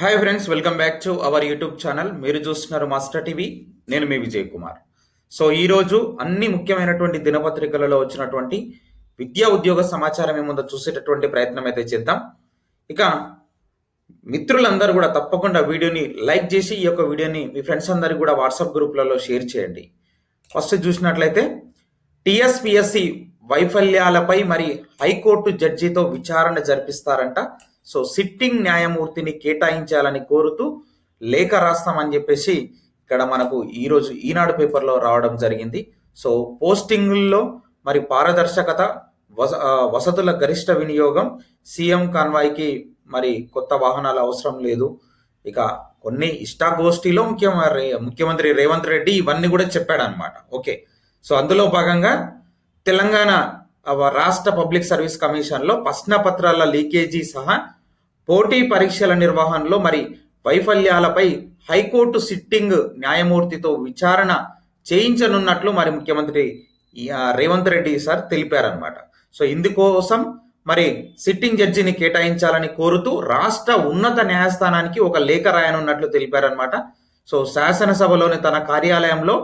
Hi friends, welcome back to our YouTube channel. మీరు చూస్తున్నారు master TV. నేను మీ Vijay Kumar. So ఈరోజు అన్ని ముఖ్యమైనటువంటి దినపత్రికలలో వచ్చినటువంటి విద్యా ఉద్యోగ సమాచారం ఏముందో చూసేటటువంటి ప్రయత్నం అయితే చేద్దాం. ఇక మిత్రులందరూ కూడా తప్పకుండా వీడియోని లైక్ చేసి ఈ యొక్క వీడియోని మీ ఫ్రెండ్స్ అందరికి కూడా వాట్సాప్ గ్రూప్లలో షేర్ చేయండి. ఫస్ట్ చూసినట్లయితే టిఎస్పిఎస్సి వైఫల్యాలపై మరి హైకోర్టు జడ్జితో విచారణ జరిపిస్తారంట. సో సిట్టింగ్ న్యాయమూర్తిని కేటాయించాలని కోరుతూ లేఖ రాస్తామని చెప్పేసి ఇక్కడ మనకు ఈరోజు ఈనాడు పేపర్లో రావడం జరిగింది. సో పోస్టింగుల్లో మరి పారదర్శకత, వసతుల గరిష్ట వినియోగం, సీఎం కాన్వాయ్కి మరి కొత్త వాహనాలు అవసరం లేదు. ఇక కొన్ని ఇష్టాగోష్ఠిలో ముఖ్యమంత్రి రేవంత్ రెడ్డి ఇవన్నీ కూడా చెప్పాడు అనమాట. ఓకే, సో అందులో భాగంగా తెలంగాణ రాష్ట్ర పబ్లిక్ సర్వీస్ కమిషన్లో ప్రశ్న పత్రాల లీకేజీ సహా పోటీ పరీక్షల నిర్వహణలో మరి వైఫల్యాలపై హైకోర్టు సిట్టింగ్ న్యాయమూర్తితో విచారణ చేయించనున్నట్లు మరి ముఖ్యమంత్రి రేవంత్ రెడ్డి సార్ తెలిపారనమాట. సో ఇందుకోసం మరి సిట్టింగ్ జడ్జిని కేటాయించాలని కోరుతూ రాష్ట్ర ఉన్నత న్యాయస్థానానికి ఒక లేఖ రాయనున్నట్లు తెలిపారనమాట. సో శాసనసభలోని తన కార్యాలయంలో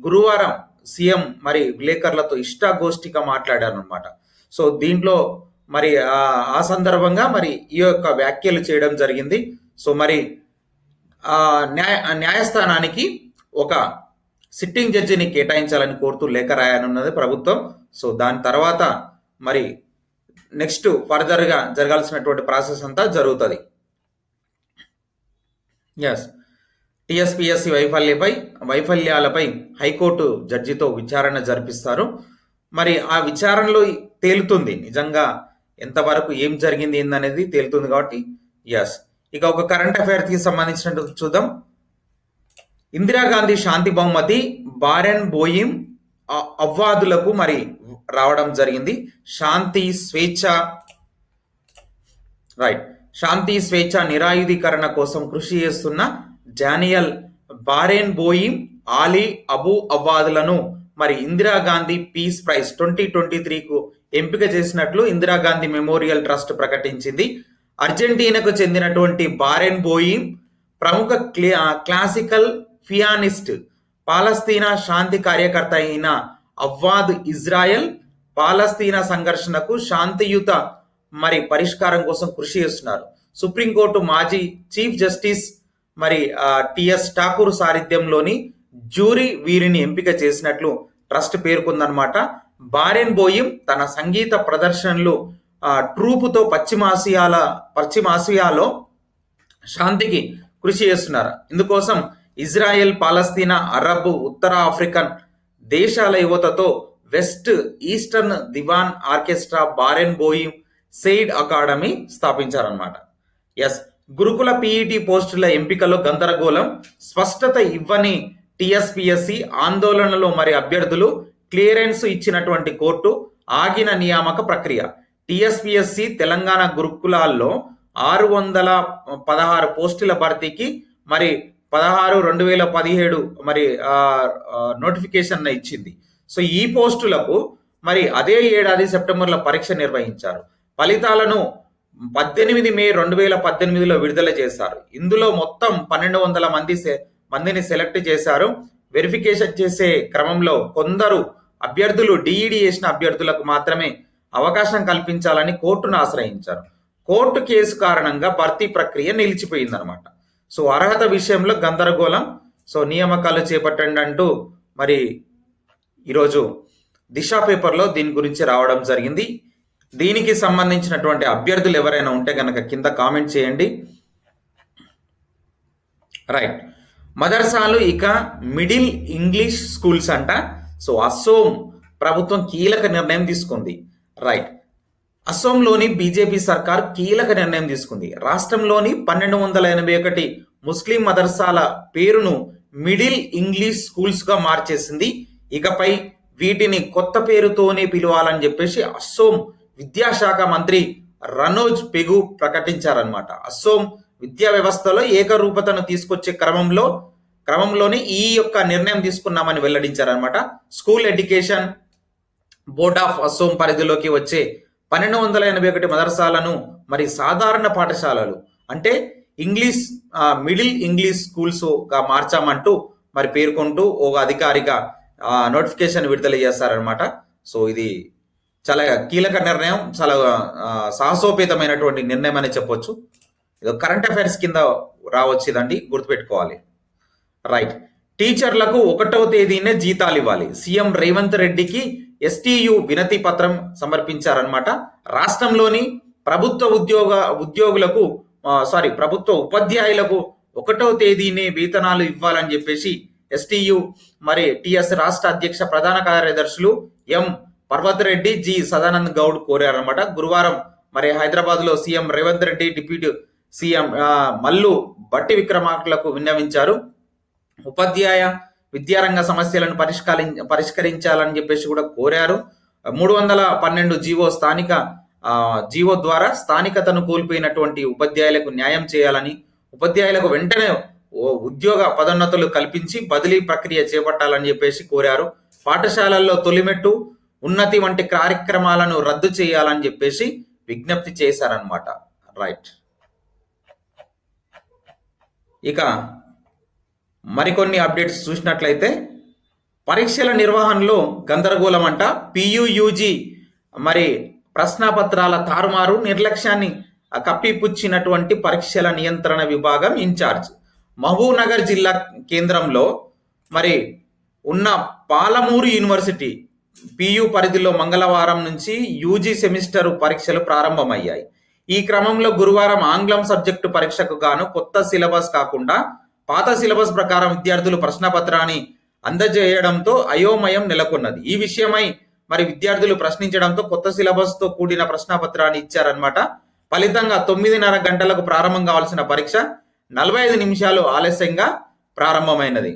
గురువారం సీఎం మరి విలేకరులతో ఇష్టాగోష్ఠిగా మాట్లాడారనమాట. సో దీంట్లో మరి ఆ సందర్భంగా మరి ఈ యొక్క వ్యాఖ్యలు చేయడం జరిగింది. సో మరి న్యాయస్థానానికి ఒక సిట్టింగ్ జడ్జిని కేటాయించాలని కోరుతూ లేఖ రాయనున్నది ప్రభుత్వం. సో దాని తర్వాత మరి నెక్స్ట్ ఫర్దర్గా జరగాల్సినటువంటి ప్రాసెస్ అంతా జరుగుతుంది. ఎస్, టిఎస్పిఎస్సి వైఫల్యాలపై హైకోర్టు జడ్జితో విచారణ జరిపిస్తారు. మరి ఆ విచారణలో తేలుతుంది నిజంగా ఎంతవరకు ఏం జరిగింది ఏందనేది తేలుతుంది కాబట్టి. ఎస్, ఇక ఒక కరెంట్ అఫైర్కి సంబంధించినట్టు చూద్దాం. ఇందిరాగాంధీ శాంతి బహుమతి బారెన్ బోయిమ్ అవార్డులకు మరి రావడం జరిగింది. శాంతి స్వేచ్ఛ నిరాయుధీకరణ కోసం కృషి చేస్తున్న డానియల్ బారెన్ బోయిమ్ ఆలీ అబూ అవార్డులను మరి ఇందిరాగాంధీ పీస్ ప్రైజ్ 2023కు ఎంపిక చేసినట్లు ఇందిరాగాంధీ మెమోరియల్ ట్రస్ట్ ప్రకటించింది. అర్జెంటీనాకు చెందినటువంటి బారెన్ బోయిమ్ ప్రముఖ క్లాసికల్ పియానిస్ట్, పాలస్తీనా శాంతి కార్యకర్త అయిన అవ్వాద్ ఇజ్రాయెల్ పాలస్తీనా సంఘర్షణకు శాంతియుత మరి పరిష్కారం కోసం కృషి చేస్తున్నారు. సుప్రీంకోర్టు మాజీ చీఫ్ జస్టిస్ మరి టిఎస్ ఠాకూర్ సారథ్యంలోని జ్యూరీ వీరిని ఎంపిక చేసినట్లు ట్రస్ట్ పేర్కొందనమాట. బారెన్ బోయిమ్ తన సంగీత ప్రదర్శనలు ట్రూపుతో పశ్చిమాసియాలో శాంతికి కృషి చేస్తున్నారు. ఇందుకోసం ఇజ్రాయెల్, పాలస్తీనా, అరబ్, ఉత్తర ఆఫ్రికన్ దేశాల యువతతో West Eastern Divan Orchestra Barenboim Said academy స్థాపించారనమాట. ఎస్, గురుకుల పీఈటీ పోస్టుల ఎంపికలో గందరగోళం, స్పష్టత ఇవ్వని టిఎస్పిఎస్సి ఆందోళనలో మరి అభ్యర్థులు క్లియరెన్స్ ఇచ్చినటువంటి కోర్టు ఆగిన నియామక ప్రక్రియ. టిఎస్పిఎస్సి తెలంగాణ గురుకులాల్లో 616 పోస్టుల భర్తీకి మరి 16/2017 మరి నోటిఫికేషన్ ఇచ్చింది. సో ఈ పోస్టులకు మరి అదే ఏడాది సెప్టెంబర్లో పరీక్ష నిర్వహించారు. ఫలితాలను 18 మే 2018లో విడుదల చేశారు. ఇందులో మొత్తం 1200 మందిని సెలెక్ట్ చేశారు. వెరిఫికేషన్ చేసే క్రమంలో కొందరు అభ్యర్థులు డిఈడి చేసిన అభ్యర్థులకు మాత్రమే అవకాశం కల్పించాలని కోర్టును ఆశ్రయించారు. కోర్టు కేసు కారణంగా భర్తీ ప్రక్రియ నిలిచిపోయిందనమాట. సో అర్హత విషయంలో గందరగోళం. సో నియామకాలు చేపట్టండి అంటూ మరి ఈరోజు దిశ పేపర్లో దీని గురించి రావడం జరిగింది. దీనికి సంబంధించినటువంటి అభ్యర్థులు ఎవరైనా ఉంటే కనుక కింద కామెంట్ చేయండి. రైట్, మదర్సాలు ఇక మిడిల్ ఇంగ్లీష్ స్కూల్స్ అంట. సో అసోం ప్రభుత్వం కీలక నిర్ణయం తీసుకుంది. రైట్, అసోంలోని బీజేపీ సర్కార్ కీలక నిర్ణయం తీసుకుంది. రాష్ట్రంలోని 1281 ముస్లిం మదర్సాల పేరును మిడిల్ ఇంగ్లీష్ స్కూల్స్ గా మార్చేసింది. ఇకపై వీటిని కొత్త పేరుతోనే పిలవాలని చెప్పేసి అసోం విద్యాశాఖ మంత్రి రనోజ్ పెగు ప్రకటించారనమాట. అసోం విద్యా వ్యవస్థలో ఏకరూపతను తీసుకొచ్చే క్రమంలోనే ఈ యొక్క నిర్ణయం తీసుకున్నామని వెల్లడించారనమాట. School education board of Assam పరిధిలోకి వచ్చే 1281 మదర్సాలను మరి సాధారణ పాఠశాలలు అంటే ఇంగ్లీష్ మిడిల్ ఇంగ్లీష్ స్కూల్స్ గా మార్చామంటూ మరి పేర్కొంటూ ఒక అధికారిక నోటిఫికేషన్ విడుదల చేస్తారనమాట. సో ఇది చాలా కీలక నిర్ణయం, చాలా సాహసోపేతమైనటువంటి నిర్ణయం అని చెప్పొచ్చు. ఇది కరెంట్ అఫైర్స్ కింద రావచ్చు, ఇదండి గుర్తుపెట్టుకోవాలి. రైట్. టీచర్లకు 1వ తేదీనే జీతాలు ఇవ్వాలి. సీఎం రేవంత్ రెడ్డికి ఎస్టీయు వినతి పత్రం సమర్పించారనమాట. రాష్ట్రంలోని ప్రభుత్వ ఉపాధ్యాయులకు 1వ తేదీనే వేతనాలు ఇవ్వాలని చెప్పేసి ఎస్టీయు మరి టిఎస్ రాష్ట్ర అధ్యక్ష ప్రధాన కార్యదర్శులు ఎం పర్వత్ రెడ్డి, జి సదానంద్ గౌడ్ కోరారనమాట. గురువారం మరి హైదరాబాద్ లో CM Revanth Reddy deputy CM Mallu బట్టి విక్రమార్కలకు విన్నవించారు. ఉపాధ్యాయ విద్యారంగ సమస్యలను పరిష్కరించాలని చెప్పేసి కూడా కోరారు. 312 జీవో ద్వారా స్థానికతను కోల్పోయినటువంటి ఉపాధ్యాయులకు న్యాయం చేయాలని, ఉపాధ్యాయులకు వెంటనే ఉద్యోగ పదోన్నతులు కల్పించి బదిలీ ప్రక్రియ చేపట్టాలని చెప్పేసి కోరారు. పాఠశాలల్లో తొలిమెట్టు, ఉన్నతి వంటి కార్యక్రమాలను రద్దు చేయాలని చెప్పేసి విజ్ఞప్తి చేశారనమాట. రైట్. ఇక మరికొన్ని అప్డేట్స్ చూసినట్లయితే పరీక్షల నిర్వహణలో గందరగోళం అంట. పియుయుజి మరి ప్రశ్నపత్రాల తారుమారు, నిర్లక్ష్యాన్ని కప్పిపుచ్చినటువంటి పరీక్షల నియంత్రణ విభాగం ఇన్ఛార్జ్ మహబూబ్ నగర్ జిల్లా కేంద్రంలో మరి ఉన్న పాలమూరు యూనివర్సిటీ పియు పరిధిలో మంగళవారం నుంచి యూజీ సెమిస్టర్ పరీక్షలు ప్రారంభమయ్యాయి. ఈ క్రమంలో గురువారం ఆంగ్లం సబ్జెక్టు పరీక్షకు గాను కొత్త సిలబస్ కాకుండా పాత సిలబస్ ప్రకారం విద్యార్థులు ప్రశ్నపత్రాన్ని అందజేయడంతో అయోమయం నెలకొన్నది. ఈ విషయమై మరి విద్యార్థులు ప్రశ్నించడంతో కొత్త సిలబస్ తో కూడిన ప్రశ్నపత్రాన్ని ఇచ్చారనమాట. ఫలితంగా 9:30 గంటలకు ప్రారంభం కావాల్సిన పరీక్ష 45 నిమిషాలు ఆలస్యంగా ప్రారంభమైనది.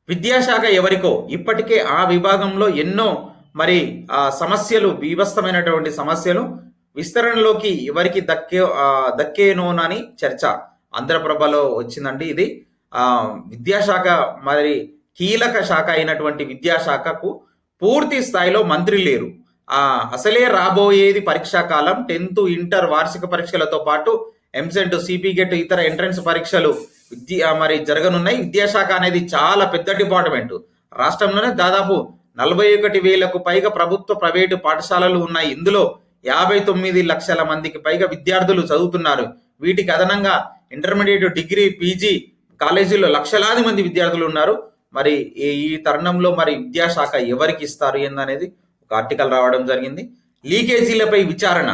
విద్యాశాఖ ఎవరికో ఇప్పటికే ఆ విభాగంలో ఎన్నో మరి సమస్యలు, బీభత్సమైనటువంటి సమస్యలు విస్తరణలోకి ఎవరికి దక్కేనోనని చర్చ ఆంధ్రప్రభలో వచ్చిందండి. ఇది విద్యాశాఖ మరి కీలక శాఖ అయినటువంటి విద్యాశాఖకు పూర్తి స్థాయిలో మంత్రి లేరు. అసలే రాబోయేది పరీక్షా కాలం. 10th ఇంటర్ వార్షిక పరీక్షలతో పాటు ఎంసెట్, సిపిగెట్, ఇతర ఎంట్రన్స్ పరీక్షలు మరి జరగనున్నాయి. విద్యాశాఖ అనేది చాలా పెద్ద డిపార్ట్మెంట్. రాష్ట్రంలోనే దాదాపు 41,000కు పైగా ప్రభుత్వ, ప్రైవేటు పాఠశాలలు ఉన్నాయి. ఇందులో 59 లక్షల మందికి పైగా విద్యార్థులు చదువుతున్నారు. వీటికి అదనంగా ఇంటర్మీడియట్, డిగ్రీ, పీజీ కాలేజీల్లో లక్షలాది మంది విద్యార్థులు ఉన్నారు. మరి ఈ తరుణంలో మరి విద్యాశాఖ ఎవరికి ఇస్తారు ఏందనేది ఒక ఆర్టికల్ రావడం జరిగింది. లీకేజీలపై విచారణ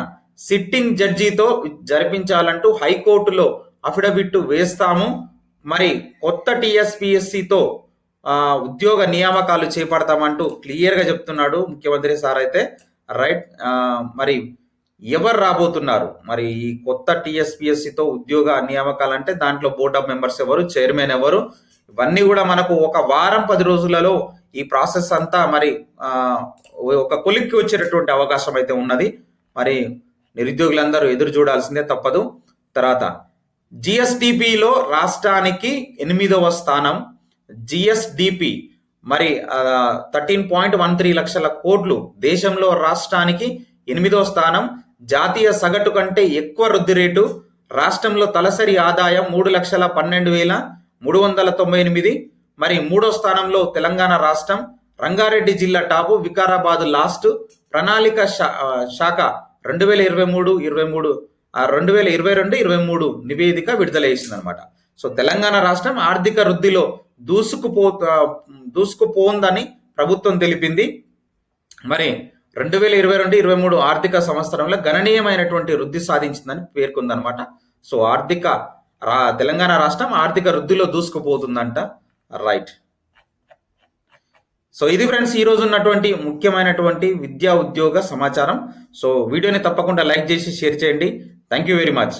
సిట్టింగ్ జడ్జితో జరిపించాలంటూ హైకోర్టులో అఫిడవిట్ వేస్తాము. మరి కొత్త టీఎస్పీఎస్సీతో ఉద్యోగ నియామకాలు చేపడతామంటూ క్లియర్ గా చెప్తున్నాడు ముఖ్యమంత్రి సార్ అయితే. రైట్. మరి ఎవరు రాబోతున్నారు మరి ఈ కొత్త టీఎస్పీఎస్సీతో ఉద్యోగ నియామకాలు అంటే దాంట్లో బోర్డ్ ఆఫ్ మెంబర్స్ ఎవరు, చైర్మన్ ఎవరు, ఇవన్నీ కూడా మనకు ఒక వారం 10 రోజులలో ఈ ప్రాసెస్ అంతా మరి ఒక కొలిక్కి వచ్చేటటువంటి అవకాశం అయితే ఉన్నది. మరి నిరుద్యోగులందరూ ఎదురు చూడాల్సిందే, తప్పదు. తర్వాత జిఎస్డిపిలో రాష్ట్రానికి 8వ స్థానం. జిఎస్డిపి మరి 13.13 లక్షల కోట్లు, దేశంలో రాష్ట్రానికి 8వ స్థానం. జాతీయ సగటు కంటే ఎక్కువ వృద్ధి రేటు. రాష్ట్రంలో తలసరి ఆదాయం 3,12,398. మరి 3వ స్థానంలో తెలంగాణ రాష్ట్రం. రంగారెడ్డి జిల్లా టాపు, వికారాబాద్ లాస్ట్. ప్రణాళిక శాఖ 2022-23 నివేదిక విడుదల చేసింది అనమాట. సో తెలంగాణ రాష్ట్రం ఆర్థిక వృద్ధిలో దూసుకుపోందని ప్రభుత్వం తెలిపింది. మరి 2022-23 ఆర్థిక సంవత్సరంలో గణనీయమైనటువంటి వృద్ధి సాధించిందని పేర్కొందనమాట. సో తెలంగాణ రాష్ట్రం ఆర్థిక వృద్ధిలో దూసుకుపోతుందంట. రైట్. సో ఇది ఫ్రెండ్స్ ఈ రోజు ఉన్నటువంటి ముఖ్యమైనటువంటి విద్యా ఉద్యోగ సమాచారం. సో వీడియోని తప్పకుండా లైక్ చేసి షేర్ చేయండి. Thank you very much.